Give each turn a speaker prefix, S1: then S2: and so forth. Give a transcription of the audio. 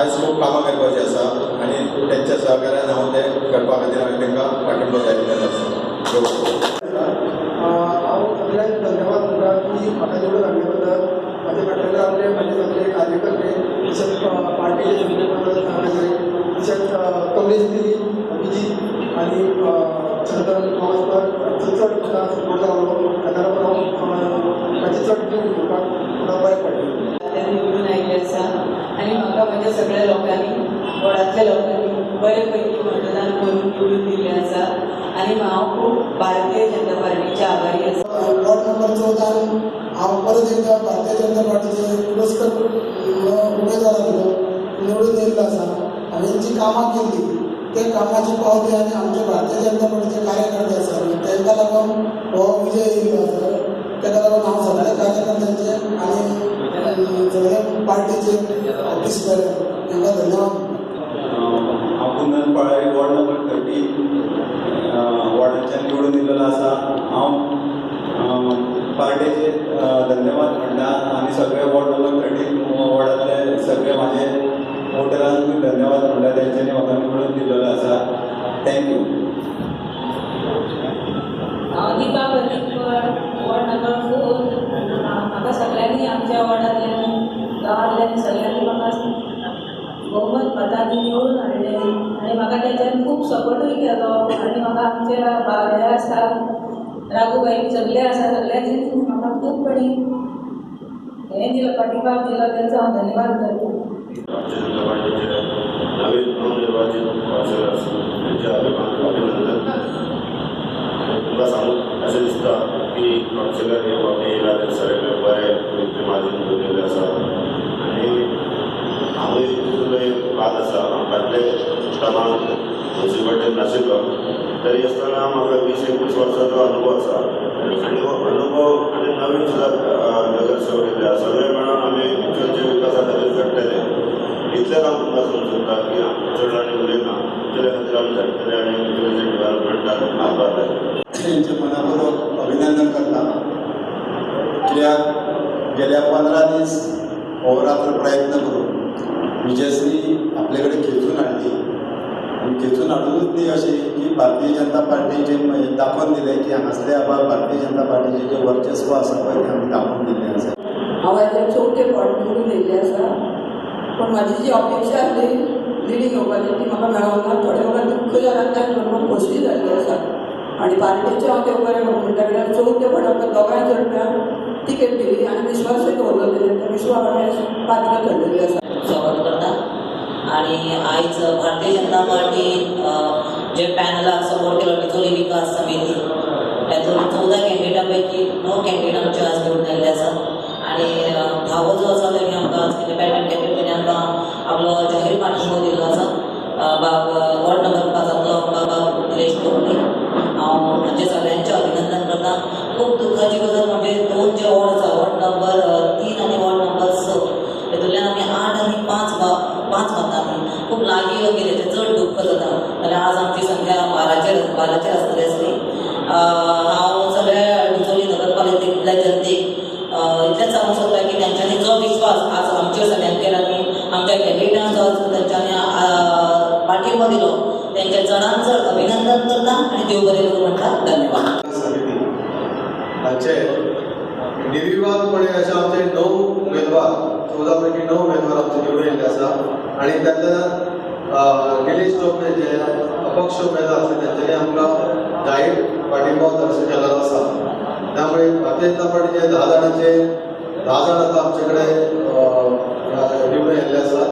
S1: आयज खूब कामां करपाची आसा आनी तेंच्या सहकार्यान हांव ते करपा खातीर हांवें तांकां पाठिंबो जारी केलो आसा.
S2: हांव सगळ्यांक धन्यवाद म्हणटा की म्हाका निवडून हाडले बद्दल. म्हाजे फाटल्यान म्हाजे सगळे कार्यकर्ते तशेंच पार्टीचे सगळे तशेंच कमलेश अभिजीत आनी चंदन गावस्कर चड म्हाका सपोर्ट जालो. ताका लागून हांव म्हाजी चड टीम घेवपाक म्हाका बरें पडलें.
S3: निवडून आयिल्ले आसा आनी म्हाका म्हाज्या सगळ्या लोकांनी वडांतल्या लोकांनी बरे पैकी मतदान करून निवडून दिल्लें आसा आनी हांव खूब भारतीय जनता पार्टीचे आभारी आसा.
S4: वॉर्ड नंबर 14 हांव परत एकदा भारतीय जनता पार्टीचे पुरस्कार उमेदवार आसलो निवडून येयल्लो आसा. हांवें जी कामां केल्ली ते कामाची पावती आनी आमचे भारतीय जनता पार्टीचे कार्यकर्ते आसा तांकां लागून हो विजय येयल्लो आसा. ताका लागून हांव सगळ्या कार्यकर्त्यांचे आनी सगळ्या पार्टीचे ऑफिसर तांकां धन्यवाद.
S1: हांव कुंदन पळय वॉर्ड नंबर 30 वॉर्डांच्यान निवडून दिल्लो आसा. हांव पार्टीचे धन्यवाद म्हणटा आनी सगळे वॉर्ड नंबर 30 वॉर्डांतले सगळे म्हाजे वोटरांक धन्यवाद म्हणटा तेंच्यांनी म्हाका निवडून दिल्लो आसा. Thank you.
S3: Deepa Parrikar ward number 4 म्हाका सगळ्यांनी आमच्या वॉर्डांतल्यान गांवांतल्यान सगळ्यांनी म्हाका बहुमत मतांनी निवडून हाडलें आनी म्हाका तेंच्यांनी खूब सपोर्टूय केलो आनी म्हाका आमचे हे आसा राघूबाई सगळे आसा सगळ्यांनी म्हाका खूब बरी हें दिलं पाठिंबा दिलो तेंचो हांव धन्यवाद करता.
S5: भारतीय जनता पार्टीचे नवीन नवनिर्वाचित काउन्सिलर्स त्यांचे अभिनंदन. तुमकां सांगून अशें दिसता की काउन्सिलर हे फावटी येयला ते सगळे बरे रितीन मार्जीन दवरिल्ले आसा आनी हांवूय तितूंतलो एक भाग आसा. हांव फाटले टर्माक म्युनिसिपालिटींत नाशिल्लो तरी आसतना म्हाका 20-21 वर्सांचो अनुभव आसा आनी हो अनुभव आनी नवीन सुद्दां नगरसेवक येयले सगळे मेळून आमी गोंयच्या विकासा खातीर झडटले. इतलें काम तुमकां सांगूंक सोदता की चड आनी उलयना तुमचे खातीर आमी झडटले आनी गोंयच्या डेव्हलपमेंटाक हातभार लायतले.
S1: तेंचे मनापूर्वक अभिनंदन करता. कित्याक गेल्या 15 दीस अहोरात्र प्रयत्न करून विजयश्री आपले कडेन खेचून हाडली आनी खेचून हाडूनच ती अशी की भारतीय जनता पार्टीचे दाखोवन दिलें की हांगासले भारतीय जनता पार्टीचें जें वर्चस्व आसा पळय तें आमी दाखोवन दिल्लें आसा.
S6: हांव आयज चवथे फावट निवडून येयल्लें आसा पूण म्हाजी जी अपेक्षा आसली लिडींग येवपाची ती म्हाका मेळोंक ना. थोडें म्हाका दुख्ख जालां त्या प्रमाण खोशी जाल्ली आसा आनी पार्टीचे हांव देव बरें म्हणटा कित्याक चवथे फावट आमकां दोगांय जोडप्यांक तिकेट दिली आनी विश्वासूय दवरलो त्या विश्वास हांवें पात्र थरलेली आसा.
S7: स्वागत करता आणि आयज भारतीय जनता पार्टी जे पॅनलाक सपोर्ट केलो डिचोली विकास समिती तातूंत 14 कॅन्डिडेटा पैकी 9 कॅन्डिडेट आमचे आज निवडून आयिल्ले आसा आनी धावो जो आसा तेणी आमकां इंडिपेंडंट कॅन्डिडेटांनी आमकां आपलो जाहीर पाठिंबो दिल्लो आसा. वॉर्ड नंबर 5 बाबा निलेश टोपले हांव म्हणजे सगळ्यांचें अभिनंदन करता. खूब दुख्खाची गजाल म्हणजे 2 जे वॉर्ड आसा वॉर्ड नंबर 3 आनी वॉर्ड नंबर 6 हेतूंतल्यान आमी 8 आनी 5 मतांनी खूब लागीं गेले ते चड दुख्ख जाता जाल्यार आज आमची संख्या 12चेर आसतली आसली. हांव सगळ्या डिचोली नगरपालिकेंतल्या जनतेक इतलेंच सांगूंक सोदता की तेंच्यांनी जो विश्वास आज आमचेर सगळ्यांचेर आनी आमच्या कॅन्डिडेटांक जो तेंच्यांनी पाठिंबो दिलो तेंचे चडांत चड अभिनंदन करता आनी देव बरें करूं म्हणटा. धन्यवाद.
S1: हाचे निर्विवादपणे अशे आमचे 9 उमेदवार 14 पैकी 9 उमेदवार आमचे निवडून येयल्ले आसा आनी त्यातल्या निलेश टोपले जे अपक्ष उमेदवार आसा तेंच्यांनी आमकां जाहीर पाठिंबो दर्शन केल्लो आसा. त्यामुळे भारतीय जनता पार्टीचे 10 जाणांचे 10 जाण आतां आमचे कडेन निवडून येयल्ले आसा.